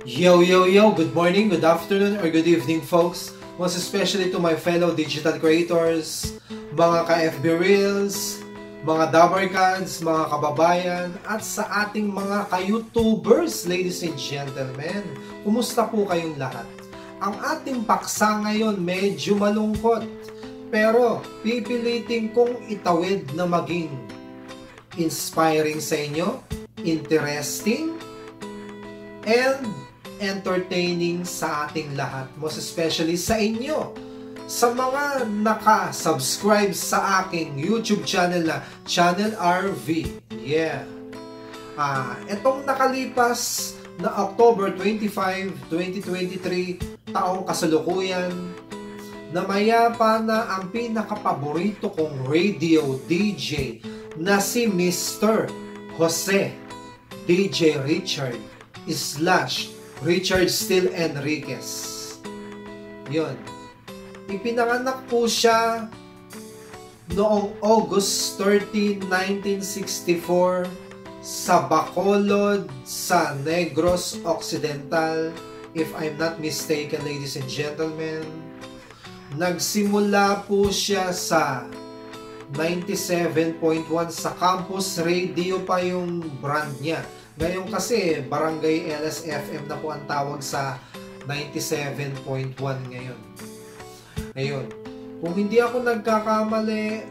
Yo, yo, yo! Good morning, good afternoon, or good evening, folks. Most especially to my fellow digital creators, mga ka-FB Reels, mga Dabarkads, mga kababayan, at sa ating mga ka-YouTubers, ladies and gentlemen. Kumusta po kayong lahat? Ang ating paksa ngayon medyo malungkot, pero pipilitin kong itawid na maging inspiring sa inyo, interesting, and entertaining sa ating lahat, most especially sa inyo, sa mga naka-subscribe sa aking YouTube channel na Channel RV. Yeah. Itong nakalipas na October 25, 2023, taong kasalukuyan, namayapa na ang pinakapaborito kong radio DJ na si Mr. Jose DJ Richard Richard Steele Enriquez. Yun. Ipinanganak po siya noong August 13, 1964 sa Bacolod, sa Negros Occidental, if I'm not mistaken, ladies and gentlemen. Nagsimula po siya sa 97.1 sa Campus Radio pa yung brand niya. Ngayon kasi, Barangay LSFM na po ang tawag sa 97.1 ngayon. Ngayon, kung hindi ako nagkakamali,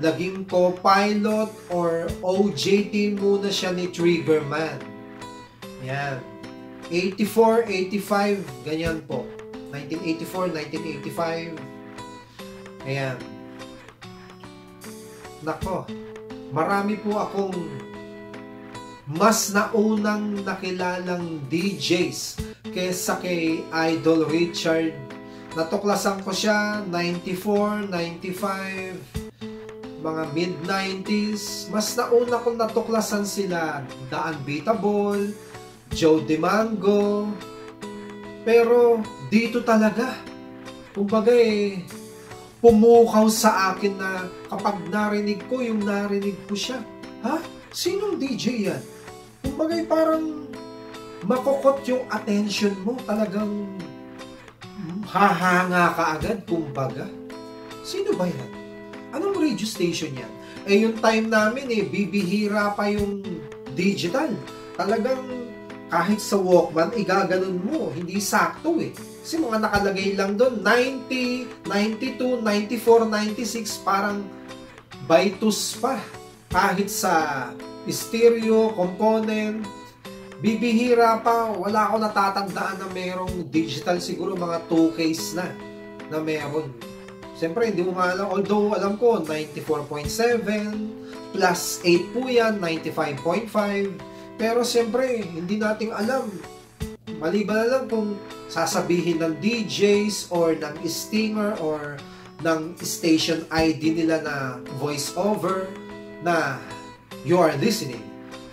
naging co-pilot or OJT muna siya ni Triggerman. Yan. 84, 85, ganyan po. 1984, 1985. Ayan. Nako, marami po akong mas naunang nakilalang DJs kaysa kay Idol Richard. Natuklasan ko siya 94, 95, mga mid-90s. Mas nauna kong natuklasan sila The Unbeatable, Joe DeMango. Pero dito talaga, kumbaga pumukaw sa akin na kapag narinig ko siya. Ha? Sinong DJ yan? Kumbaga parang makokot yung attention mo. Talagang hahanga ka agad, kumbaga. Sino ba yan? Anong radio station yan? Yung time namin bibihira pa yung digital. Talagang kahit sa Walkman, igaganon mo. Hindi sakto Kasi mga nakalagay lang doon, 90, 92, 94, 96, parang bytus pa. Kahit sa stereo, component, bibihira pa. Wala ako natatandaan na merong digital, siguro mga 2Ks na meron. Siyempre, hindi mo nga alam. Although, alam ko, 94.7, plus 8 po yan, 95.5. Pero siyempre, hindi nating alam. Maliban na lang kung sasabihin ng DJs or ng Stinger or ng station ID nila na voice over na you are listening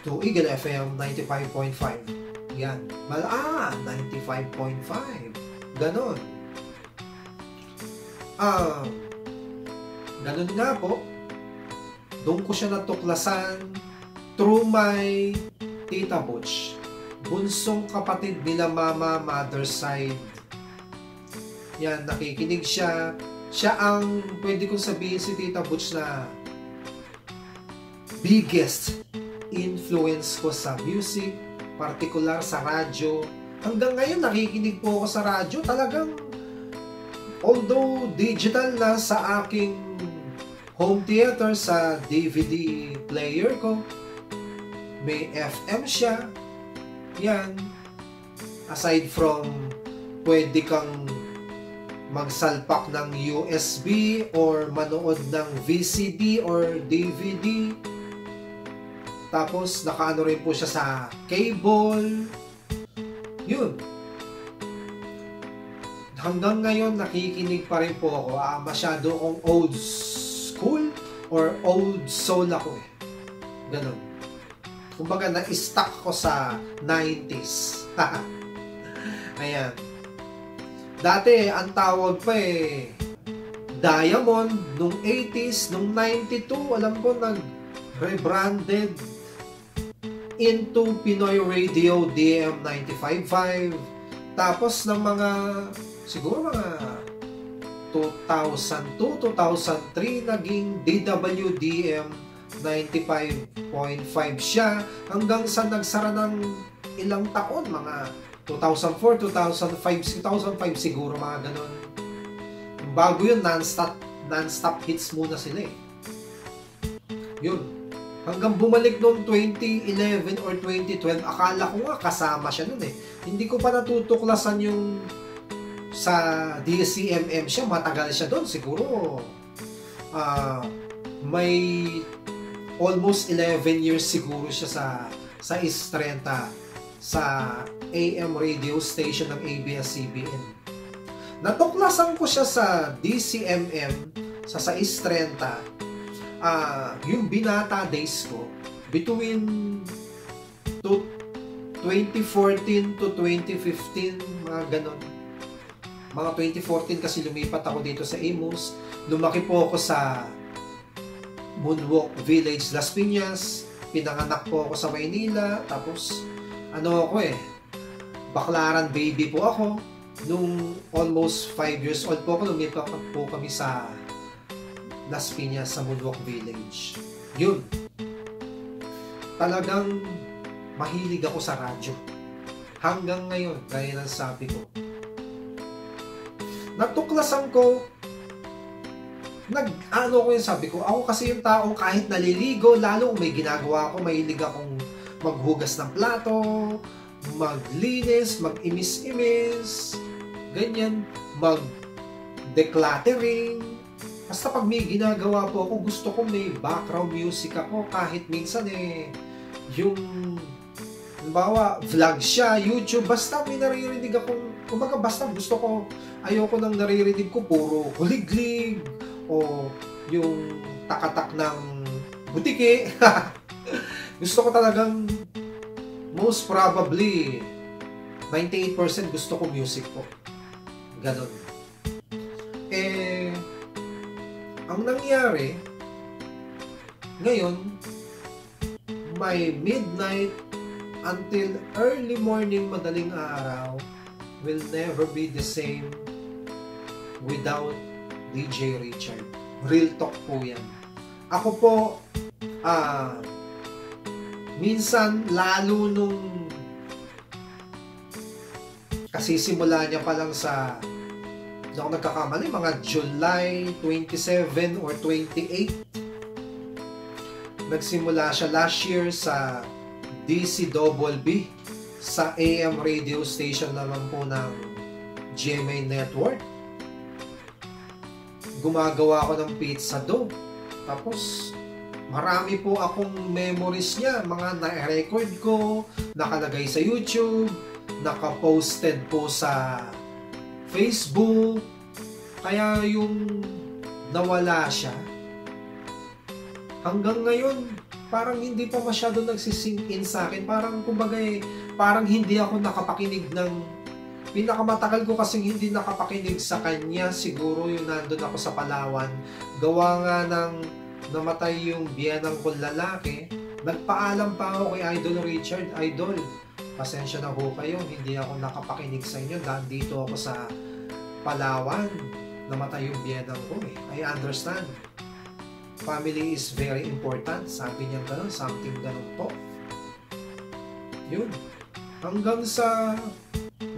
to Eagle FM 95.5. Yan. 95.5. Ganon. Ganon nga po. Doon ko siya natuklasan through my Tita Butch. Bunsong kapatid nila mama, mother side. Yan, nakikinig siya. Siya ang, pwede kong sabihin si Tita Butch na biggest influence ko sa music, particular sa radyo. Hanggang ngayon, nakikinig po ako sa radyo. Talagang, although digital na sa aking home theater, sa DVD player ko, may FM siya. Yan. Aside from, pwede kang magsalpak ng USB or manood ng VCD or DVD. Tapos, nakaano rin po siya sa cable. Yun. Hanggang ngayon, nakikinig pa rin po ako. Masyado akong old school or old soul ako Ganon. Kumbaga, na-stuck ko sa 90s. Ayan. Dati, ang tawag pa Diamond, nung 80s, nung 92, alam ko, nag-rebranded into Pinoy Radio DM 95.5. Tapos ng mga, siguro mga 2002, 2003, naging DWDM 95.5 siya hanggang sa nagsara ng ilang taon, mga 2004, 2005 siguro, mga ganun. Bago yun, non-stop hits muna sila eh. Yun. Hanggang bumalik noong 2011 or 2012, akala ko nga kasama siya nun eh. Hindi ko pa natutuklasan yung sa DCMM siya, matagal siya doon. Siguro may almost 11 years siguro siya sa Is30, sa AM radio station ng ABS-CBN. Natuklasan ko siya sa DCMM, sa Is30, yung binata days ko, between 2014 to 2015, mga ganon. Mga 2014 kasi lumipat ako dito sa Imus. Lumaki po ako sa Moonwalk Village, Las Piñas. Pinanganak po ako sa Maynila. Tapos, Baclaran baby po ako. Nung almost 5 years old po ako, lumipat po kami sa Las Piñas, sa Moonwalk Village. Yun. Talagang mahilig ako sa radyo. Hanggang ngayon, gaya ng sabi ko. Natuklasan ko, sabi ko, ako kasi yung tao kahit naliligo, lalo kung may ginagawa ako, mahilig akong maghugas ng plato, maglinis, mag-imis-imis, ganyan, mag-decluttering. Basta pag may ginagawa po ako, gusto ko may background music ako, kahit minsan yung halimbawa, vlog siya, YouTube, basta may naririnig akong, kumbaga basta gusto ko, ayoko nang naririnig ko puro kuliglig o yung takatak ng butike. Gusto ko talagang most probably 98% gusto ko music po. Ganon. Ang nangyari ngayon, may midnight until early morning, madaling araw, will never be the same without DJ Richard. Real talk po yan. Ako po, minsan, lalo nung kasi simula niya pa lang sa, hindi ako nagkakamali, mga July 27 or 28. Nagsimula siya last year sa DCBB, sa AM radio station naman po ng GMA Network. Gumagawa ako ng pizza dough. Tapos, marami po akong memories niya. Mga na-record ko, nakalagay sa YouTube, nakaposted po sa Facebook. Kaya yung nawala siya, hanggang ngayon, parang hindi pa masyado nagsisink in sa akin. Parang, kumbaga parang hindi ako nakapakinig ng, pinakamatagal ko kasing hindi nakapakinig sa kanya, siguro yung nandun ako sa Palawan. Gawa nga ng namatay yung biyanang kong lalaki, nagpaalam pa ako kay Idol Richard, Idol, pasensya na ho kayo, hindi ako nakapakinig sa inyo, dito ako sa Palawan, namatay yung biyanang ko I understand. Family is very important. Sabi niya gano'n, something gano'n po. Yun. Hanggang sa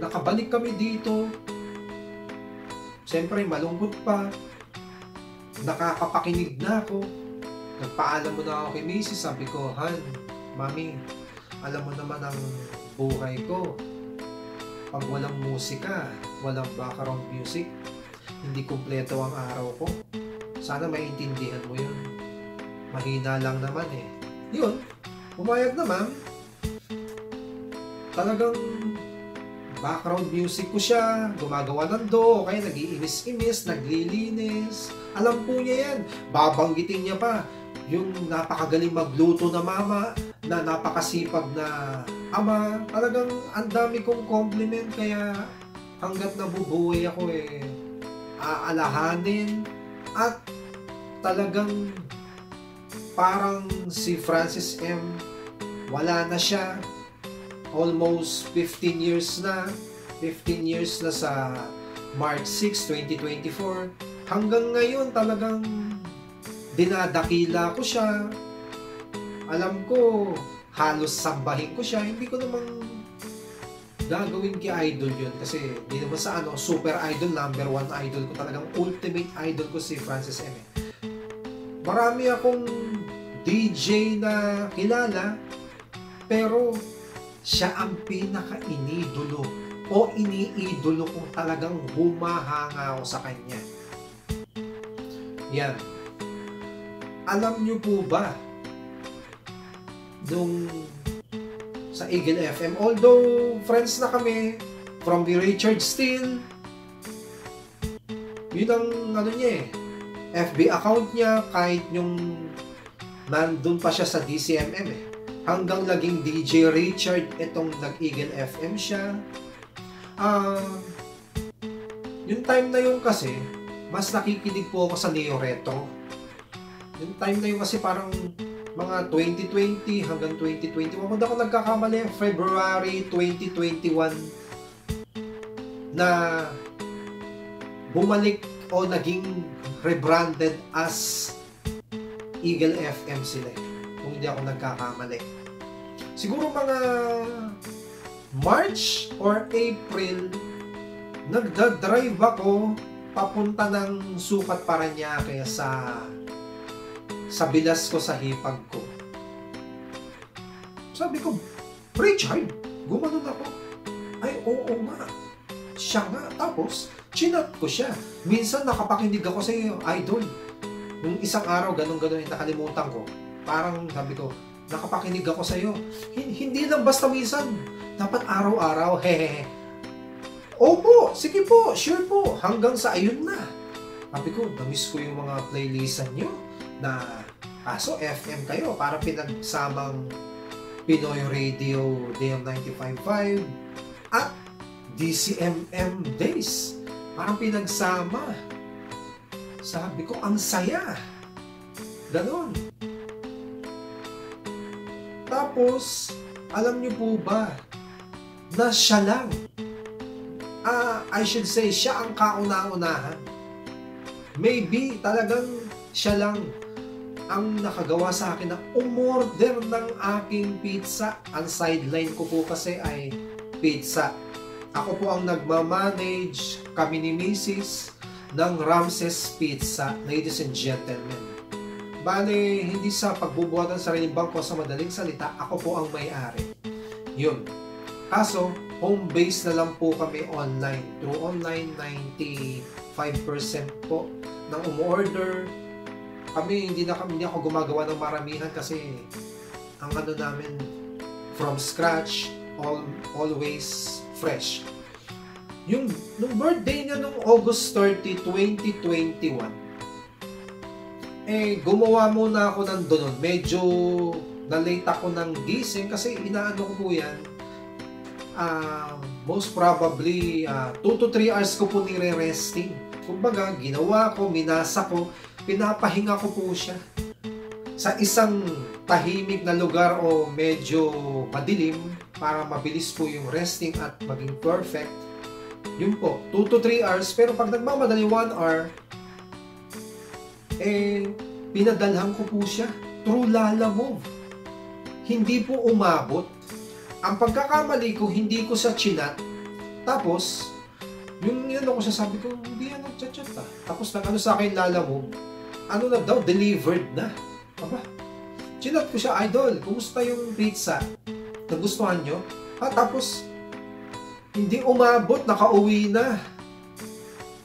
nakabalik kami dito. Siyempre, malungkot pa. Nakakapakinig na ako. Nagpaalam mo na ako kay Mrs. Sabi ko, Han, Mami, alam mo naman ang buhay ko. Pag walang musika, walang background music, hindi kumpleto ang araw ko. Sana maintindihan mo yun. Mahina lang naman Yun, pumayag naman. Talagang background music ko siya, gumagawa ng dough, kaya nag-iimis-imis, naglilinis. Alam po niya yan. Babanggitin niya pa yung napakagaling magluto na mama, na napakasipag na ama. Talagang ang dami kong compliment, kaya hanggat nabubuhay ako aalahanin. At talagang parang si Francis M. wala na siya. Almost 15 years na. 15 years na sa March 6, 2024. Hanggang ngayon talagang dinadakila ko siya. Alam ko, halos sambahin ko siya. Hindi ko namang gagawin kay idol yun. Kasi di naman sa super idol, number 1 idol ko. Talagang ultimate idol ko si Francis M. Marami akong DJ na kilala, pero siya ang pinaka-inidolo o iniidolo kung talagang humahanga ako sa kanya. Yan. Alam nyo po ba, nung sa Eagle FM, although friends na kami from the Richard Steele, yun ang niya FB account niya, kahit yung nandun pa siya sa DCMM hanggang naging DJ Richard, itong nag-Eagle FM siya. Yung time na yun kasi, mas nakikinig po ako sa Neo Retro. Yung time na yun kasi parang mga 2020 hanggang 2021. Kung ako nagkakamali, February 2021 na bumalik o naging rebranded as Eagle FM sila. Kung hindi ako nagkakamali. Siguro mga March or April, nagdadrive ako papunta ng Sukat Parañaque sa bilas ko sa hipag ko. Sabi ko, Richard, gumanon ako. Ay, oo nga. Siya nga. Tapos, chinat ko siya. Minsan nakapakinig ako sa iyo, idol. Nung isang araw, ganun-ganun, nakalimutan ko. Parang sabi ko, nakapakinig ako sa iyo. Hindi lang basta minsan. Dapat araw-araw. Hehehe. Opo, sige po, sure po. Hanggang sa ayun na. Sabi ko, namiss ko yung mga playlistan nyo na kaso FM kayo. Parang pinagsamang Pinoy Radio DM 95.5 at DCMM Days. Parang pinagsama. Sabi ko, ang saya. Ganon. Tapos, alam niyo po ba na siya lang, I should say, siya ang kauna-unahan. Maybe talagang siya lang ang nakagawa sa akin na umorder ng aking pizza. Ang sideline ko po kasi ay pizza. Ako po ang nagmamanage, kami ni Mrs. ng Ramses Pizza, ladies and gentlemen. Bale, hindi sa pagbubuhat ng sariling bangko, sa madaling salita, ako po ang may-ari. Yun. Kaso, home base na lang po kami online. Through online, 95% po ng umorder. Kami, hindi ako gumagawa ng maramihan kasi ang namin, from scratch, always fresh. Nung birthday niya nung August 30, 2021, gumawa muna ako ng doon. Medyo na-late ako ng gising kasi inaano ko po yan. Most probably 2 to 3 hours ko po nire-resting. Kumbaga, ginawa ko, minasa ko, pinapahinga ko po siya. Sa isang tahimik na lugar o medyo madilim para mabilis po yung resting at maging perfect. Yun po, 2 to 3 hours. Pero pag nagmamadali 1 hour, pinadalhan ko po siya through Lalamove. Hindi po umabot. Ang pagkakamali ko, hindi ko sa chinat. Tapos, yung ko siya, sabi ko, hindi yan nagchat-chat ah. Tapos nag sa akin Lalamove, ano na daw, delivered na. Aba, chinat ko siya, idol, kumusta yung pizza? Nagustuhan nyo? Tapos, hindi umabot, nakauwi na.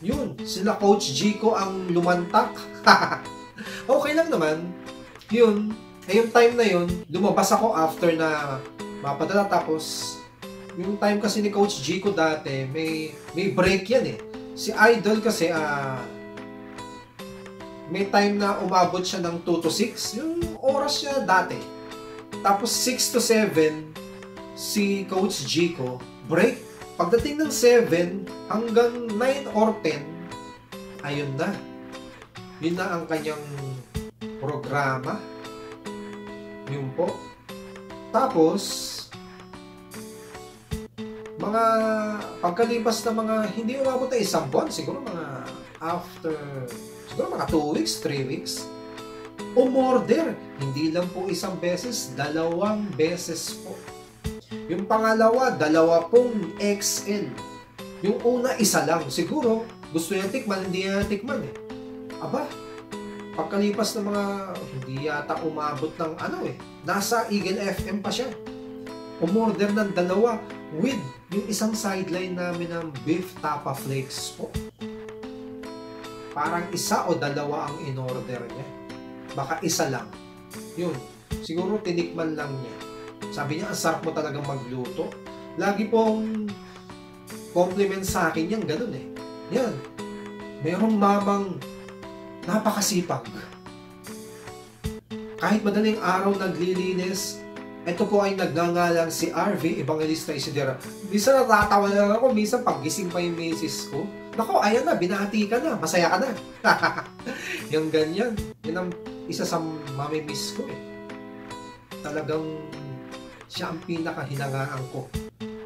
Yun, sila Coach Jico ang lumantak. Okay lang naman. Yun, yung time na yun, lumabas ako after na mapadala. Tapos, yung time kasi ni Coach Jico dati, may break yan eh. Si Idol kasi, may time na umabot siya ng 2 to 6. Yung oras siya dati. Tapos 6 to 7, si Coach Jico, break. Pagdating ng 7 hanggang 9 or 10, ayun na. Yun na ang kanyang programa. Yun po. Tapos, mga pagkalipas na mga hindi umabot na isang buwan, siguro mga siguro mga 2 weeks, 3 weeks, umorder. Hindi lang po isang beses, 2 beses po. Yung pangalawa, 2 XL. Yung una, isa lang. Siguro, gusto niya tikman, hindi niya tikman eh. Aba, pagkalipas ng mga, hindi yata umabot ng nasa Eagle FM pa siya. Umorder ng 2 with yung isang sideline namin ng beef tapa flakes po. Parang 1 o 2 ang in-order niya. Baka 1 lang. Yun. Siguro tinikman lang niya. Sabi niya, ang sarap mo talagang magluto. Lagi pong compliment sa akin yan, ganun eh. Yan. Merong mamang napakasipag. Kahit madaling araw naglilinis, ito po ay nagngangalang si RV Evangelista Isidera. Minsan natatawa lang ako, minsan paggising pa yung misis ko. Nako, ayan na, binati ka na, masaya ka na. Yung ganyan. Yan ang isa sa mamimiss ko eh. Talagang siya ang pinakahinangaan ko.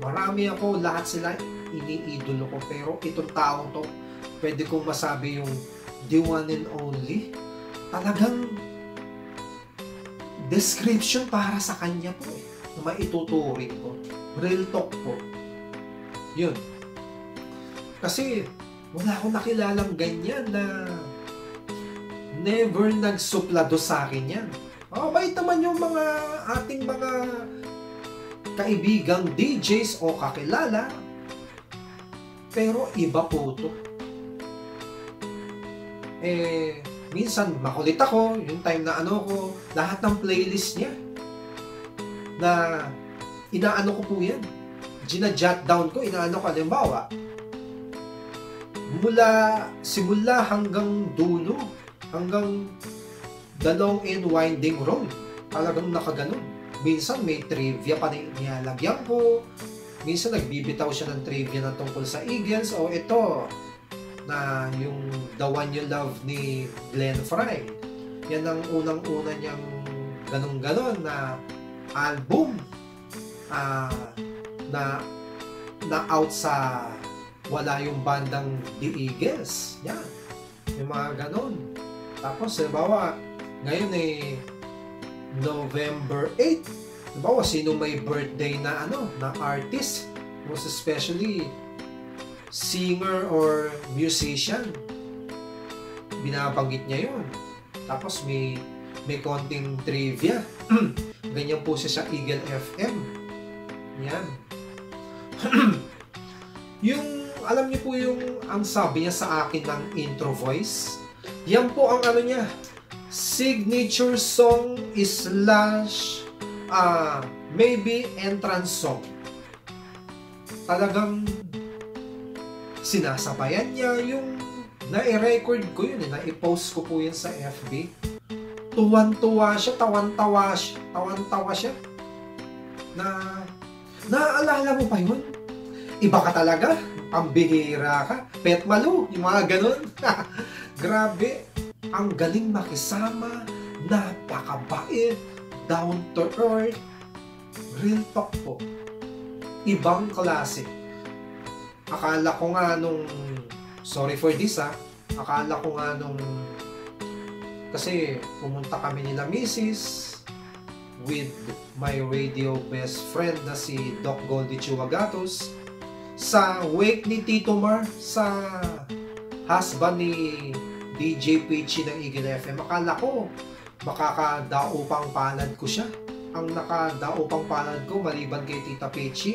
Marami ako, lahat sila iniidolo ko. Pero itong tao to, pwede kong masabi yung the one and only. Talagang description para sa kanya po eh. Na maituturing ko. Real talk po. Yun. Kasi wala akong nakilalang ganyan na never nagsuplado sa akin yan. Mabait naman yung mga ating mga kaibigang DJs o kakilala. Pero iba po to. Minsan makulit ako, yung time na lahat ng playlist niya na inaano ko po yan. Gina-jot down ko, inaano ko, halimbawa, simula hanggang dulo, hanggang the long and winding road. Talagang nakaganon. Minsan may trivia pa na nilalagyan ko. Minsan nagbibitaw siya ng trivia na tungkol sa Eagles. O ito, na yung The One You Love ni Glenn Frey. Yan ang unang-una niyang ganon-ganon na album na out sa wala yung bandang The Eagles. Yan. Yung mga ganon. Tapos, halimbawa, ngayon November 8. Halimbawa, sino may birthday na na artist, most especially singer or musician, binabanggit niya yun. Tapos may konting trivia. Ganyan po siya sa Eagle FM. Yan. Yung, alam niyo po yung, ang sabi niya sa akin ng intro voice, yan po ang niya, signature song / maybe entrance song. Talagang sinasabayan niya yung na-record ko yun na-post ko po yun sa FB. Tuwan-tuwa siya, tawan-tawa siya. Naaalala mo pa yun? Iba ka talaga, pambihira ka, Pet Malu, yung mga ganun. Grabe, ang galing makisama, napakabait, down to earth, real talk po. Ibang klase. Akala ko nga sorry for this akala ko nga kasi pumunta kami nila misis with my radio best friend na si Doc Goldie Chuagatos sa wake ni Tito Mar, sa husband ni DJ Peachy ng Eagle FM. Akala ko makakadaupang palad ko siya. Ang nakadaupang palad ko maliban kay Tita Peachy,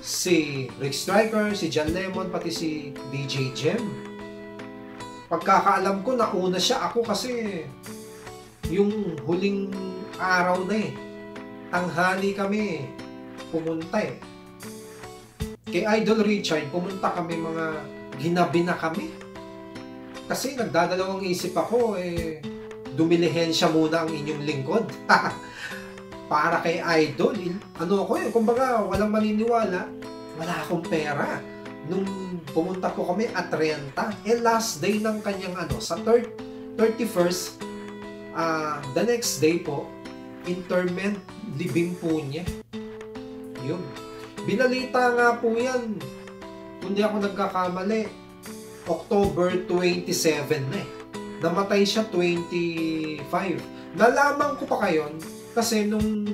si Rick Striker, si John Lemon, pati si DJ Jem. Pagkakaalam ko, nauna siya ako kasi yung huling araw na tanghali kami pumunta Kay Idol Richard, pumunta kami ginabi na kami. Kasi nagdadalawang isip ako dumilihen siya muna ang inyong lingkod. Para kay Idol, kumbaga walang maniniwala, wala akong pera. Nung pumunta po kami at renta, last day ng kanyang sa 31st, the next day po, interment living po niya. Yun. Binalita nga po yan, kung di ako nagkakamali, October 27 na eh. Namatay siya 25. Nalaman ko pa kayon kasi nung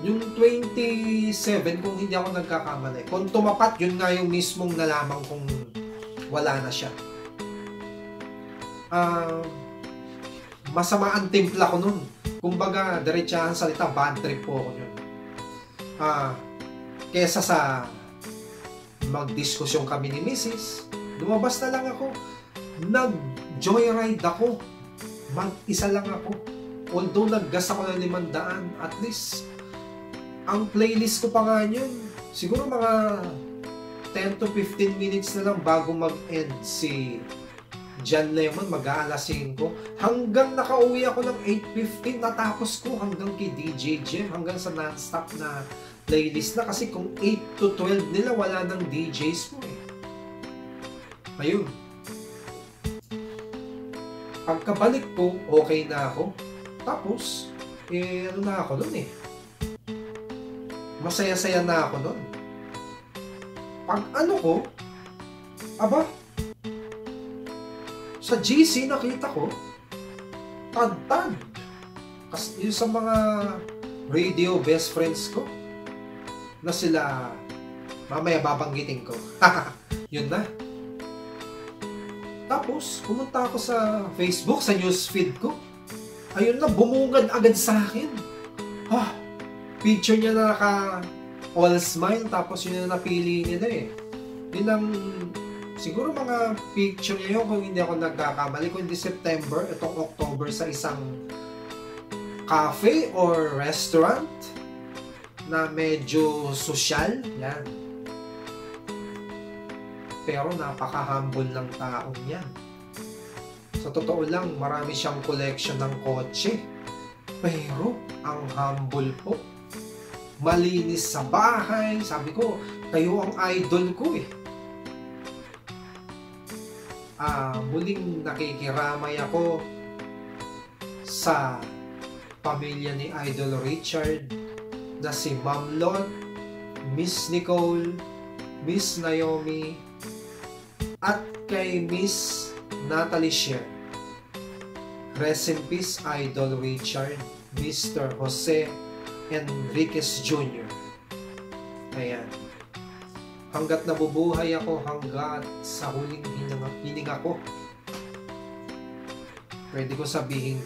yung 27, kung hindi ako nagkakamali, kung tumapat, yun nga yung mismong nalaman kung wala na siya. Masama ang timpla ko nun. Kumbaga, diretsahan salita, bad trip po ako nun. Kesa sa magdiskusyon kami ni Mrs., lumabas na lang ako. Nag-joyride ako. Mag-isa lang ako. Although naggas ako ng 500, at least, ang playlist ko pa nga yun, siguro mga 10 to 15 minutes na lang bago mag-end si John Lemon, mag-aalas 5. Hanggang nakauwi ako ng 8:15, natapos ko hanggang kay DJ Jem, hanggang sa non-stop na playlist na. Kasi kung 8 to 12 nila, wala ng DJs mo eh. Ayun. Pagkabalik ko, okay na ako. Tapos, ano na ako nun eh. Masaya-saya na ako nun. Pag ano ko, aba, sa GC nakita ko, tad-tad. Kasi yung sa mga radio best friends ko, na sila, mamaya babanggitin ko. Yun na. Tapos, pumunta ako sa Facebook, sa newsfeed ko. Ayun na, bumungad agad sa akin. Picture niya na naka all smile, tapos yun na napili nila eh. Yun ang, siguro mga picture niya yun, kung hindi ako nagkakamali, kung hindi September, itong October, sa isang cafe or restaurant na medyo social. Yan. Pero napaka-humble ng taong yan. Sa totoo lang, marami siyang collection ng kotse. Pero, ang humble po. Malinis sa bahay. Sabi ko, kayo ang idol ko eh. Muling nakikiramay ako sa pamilya ni Idol Richard na si Ma'am Lot, Miss Nicole, Miss Naomi, at kay Miss Natalie Sher. Rest in peace, Idol Richard, Mr. Jose Enriquez Jr. Ayan. Hanggat nabubuhay ako, hanggat sa huling hininga ko, pwede ko sabihin,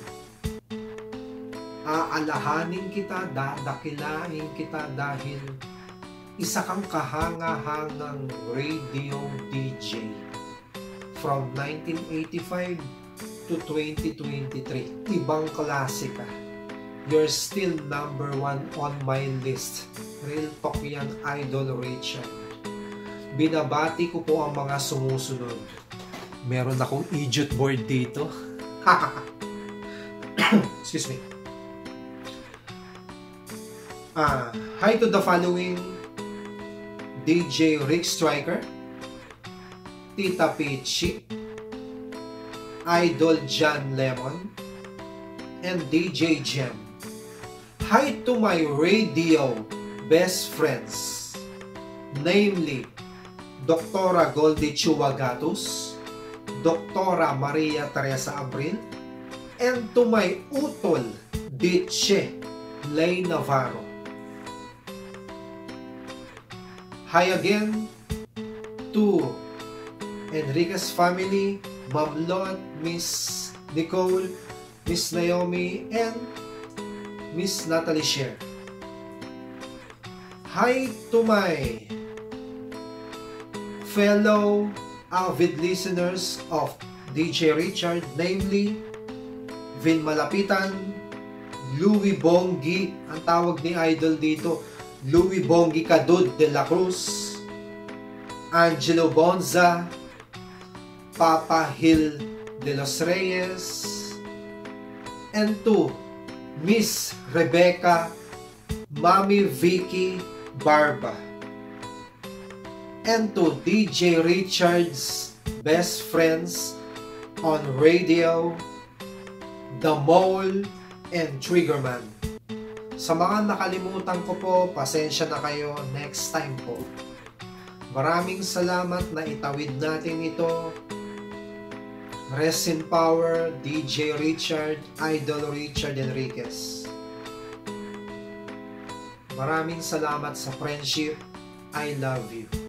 aalahanin kita, dadakilain kita dahil isa kang kahanga-hangang radio DJ from 1985 to 2023. Ibang klase ka. You're still number 1 on my list. Real talk yan, Idol Richard. Binabati ko po ang mga sumusunod. Meron akong idiot board dito. Excuse me. Hi to the following: DJ Rick Striker, Tita Peachy, Idol John Lemon, and DJ Jem. Hi to my radio best friends, namely Doktora Goldie Chuagatus, Doktora Maria Teresa Abril, and to my utol Ditche Lay Navarro. Hi again to Enriquez family, Ma'am Lot, Miss Nicole, Miss Naomi, and Miss Natalie Sher. Hi to my fellow avid listeners of DJ Richard, namely Vin Malapitan, Louie Bongi, ang tawag ni Idol dito, Louie Bongi Cadud de la Cruz, Angelo Bonza, Papa Hill de los Reyes, and to Miss Rebecca, Mami Vicky Barba, and to DJ Richard's best friends on radio, The Mole and Triggerman. Sa mga nakalimutan ko po, pasensya na kayo, next time po. Maraming salamat na itawid natin ito. Rest in power, DJ Richard, Idol Richard Enriquez. Maraming salamat sa friendship. I love you.